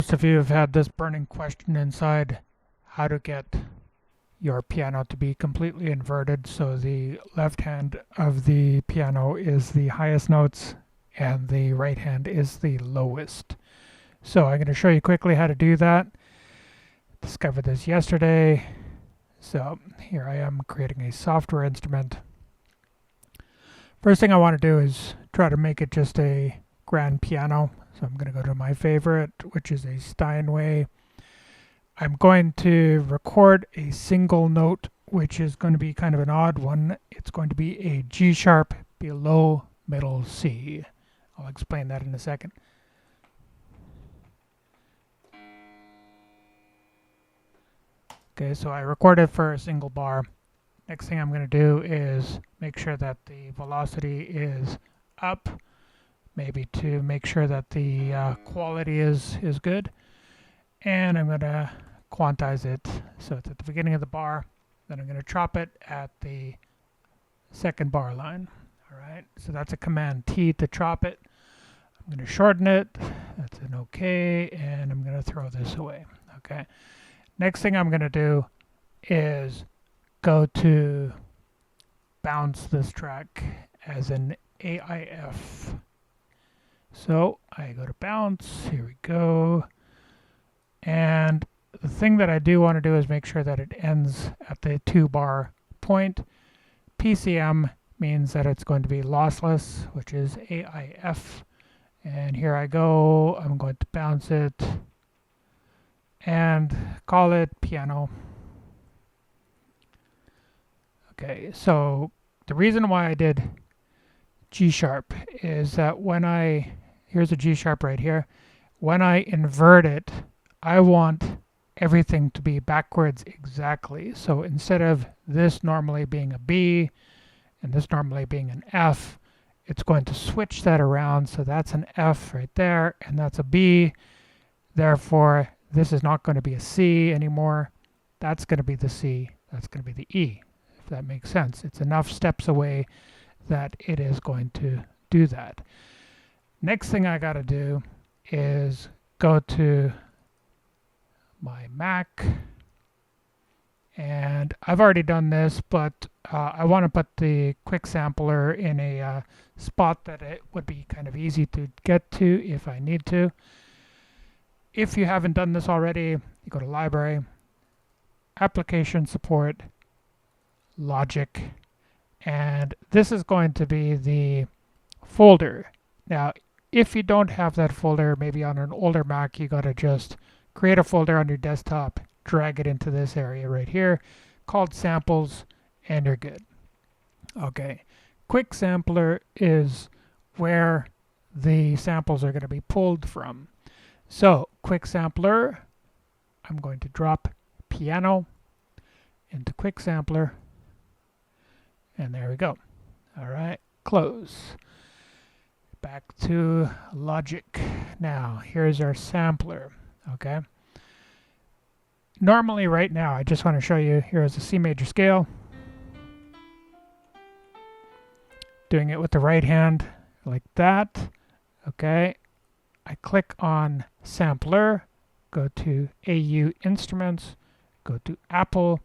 Most of you have had this burning question inside, how to get your piano to be completely inverted so the left hand of the piano is the highest notes and the right hand is the lowest. So I'm going to show you quickly how to do that. Discovered this yesterday. So here I am creating a software instrument. First thing I want to do is try to make it just a grand piano. So I'm going to go to my favorite, which is a Steinway. I'm going to record a single note, which is going to be kind of an odd one. It's going to be a G sharp below middle C. I'll explain that in a second. Okay, so I recorded for a single bar. Next thing I'm going to do is make sure that the velocity is up, maybe to make sure that the quality is good. And I'm going to quantize it so it's at the beginning of the bar. Then I'm going to chop it at the second bar line. All right, so that's a Command T to chop it. I'm going to shorten it. That's an OK, and I'm going to throw this away. Okay. Next thing I'm going to do is go to bounce this track as an AIF. So I go to bounce. Here we go. And the thing that I do want to do is make sure that it ends at the 2-bar point. PCM means that it's going to be lossless, which is AIF. And here I go. I'm going to bounce it and call it piano. Okay, so the reason why I did G sharp is that when here's a G sharp right here, when I invert it, I want everything to be backwards exactly. So instead of this normally being a B and this normally being an F, it's going to switch that around. So that's an F right there, and that's a B. Therefore, this is not going to be a C anymore. That's going to be the C. That's going to be the E, if that makes sense. It's enough steps away that it is going to do that. Next thing I got to do is go to my Mac, and I've already done this, but I want to put the quick sampler in a spot that it would be kind of easy to get to if I need to. If you haven't done this already, you go to Library, Application Support, Logic, and this is going to be the folder. Now, if you don't have that folder, maybe on an older Mac, you got to just create a folder on your desktop, drag it into this area right here called samples, and you're good. Okay, quick sampler is where the samples are going to be pulled from. So quick sampler, I'm going to drop piano into quick sampler, and there we go. All right, close. Back to Logic. Now here's our sampler. Okay. Normally right now, I just want to show you, here's a C major scale. Doing it with the right hand like that. Okay. I click on Sampler, go to AU Instruments, go to Apple,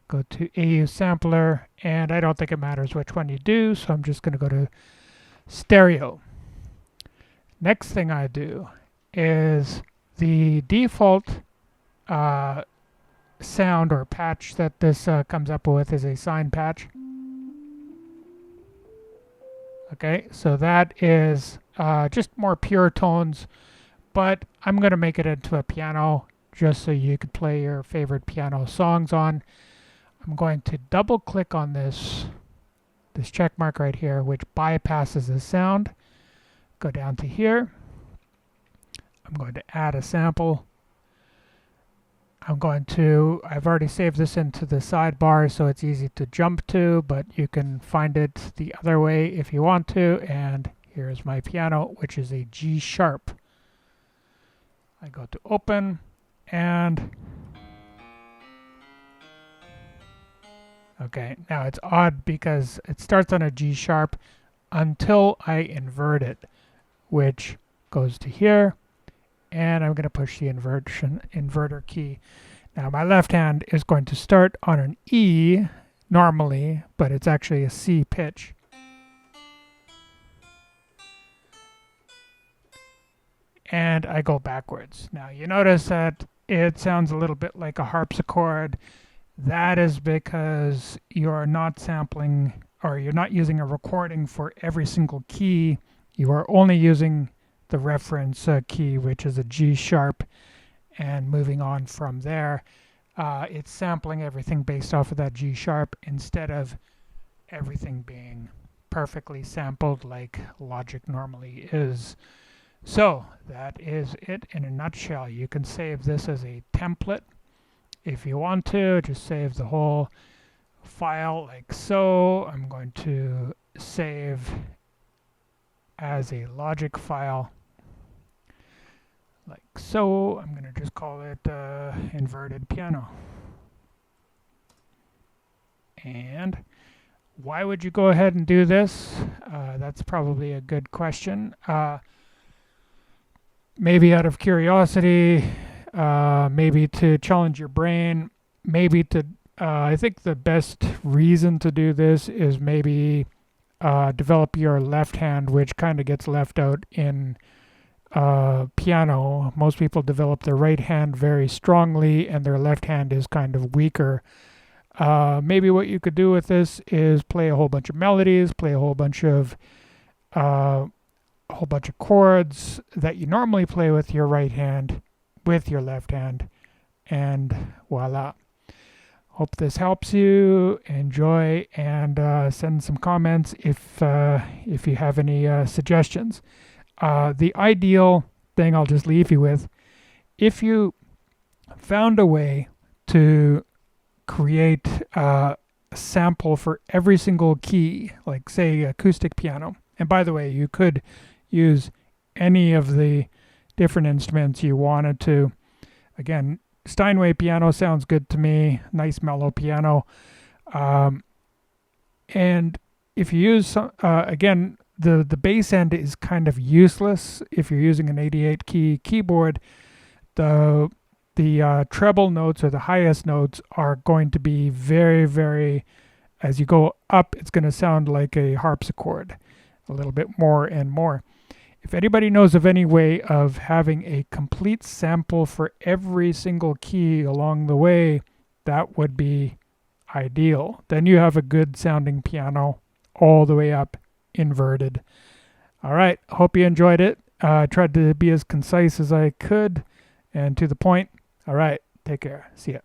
go to AU Sampler, and I don't think it matters which one you do, so I'm just going to go to Stereo. Next thing I do is the default sound or patch that this comes up with is a sine patch. Okay, so that is just more pure tones, but I'm going to make it into a piano just so you could play your favorite piano songs on. I'm going to double click on this check mark right here, which bypasses the sound. Go down to here. I'm going to add a sample. I've already saved this into the sidebar so it's easy to jump to, but you can find it the other way if you want to. And here's my piano, which is a G sharp. I go to open, and okay, now it's odd because it starts on a G sharp until I invert it, which goes to here and I'm going to push the inverter key. Now my left hand is going to start on an E normally, but it's actually a C pitch. And I go backwards. Now you notice that it sounds a little bit like a harpsichord. That is because you're not sampling, or you're not using a recording for every single key. You are only using the reference key, which is a G sharp, and moving on from there. It's sampling everything based off of that G sharp instead of everything being perfectly sampled like Logic normally is. So that is it in a nutshell. You can save this as a template if you want to. Just save the whole file like so. I'm going to save as a Logic file like so. I'm going to just call it inverted piano. And why would you go ahead and do this? That's probably a good question. Maybe out of curiosity, maybe to challenge your brain, maybe to, I think the best reason to do this is maybe develop your left hand, which kind of gets left out in piano. Most people develop their right hand very strongly and their left hand is kind of weaker. Maybe what you could do with this is play a whole bunch of melodies, play a whole bunch of chords that you normally play with your right hand with your left hand, and voila. Hope this helps you. Enjoy, and send some comments if you have any suggestions. The ideal thing I'll just leave you with, if you found a way to create a sample for every single key, like say acoustic piano, and by the way, you could use any of the different instruments you wanted to. Again, Steinway piano sounds good to me, nice mellow piano. And if you use some, again, the bass end is kind of useless if you're using an 88 key keyboard. The treble notes, or the highest notes, are going to be very, very, as you go up, it's going to sound like a harpsichord a little bit more and more. If anybody knows of any way of having a complete sample for every single key along the way, that would be ideal. Then you have a good sounding piano all the way up inverted. All right, hope you enjoyed it. I tried to be as concise as I could and to the point. All right, take care. See ya.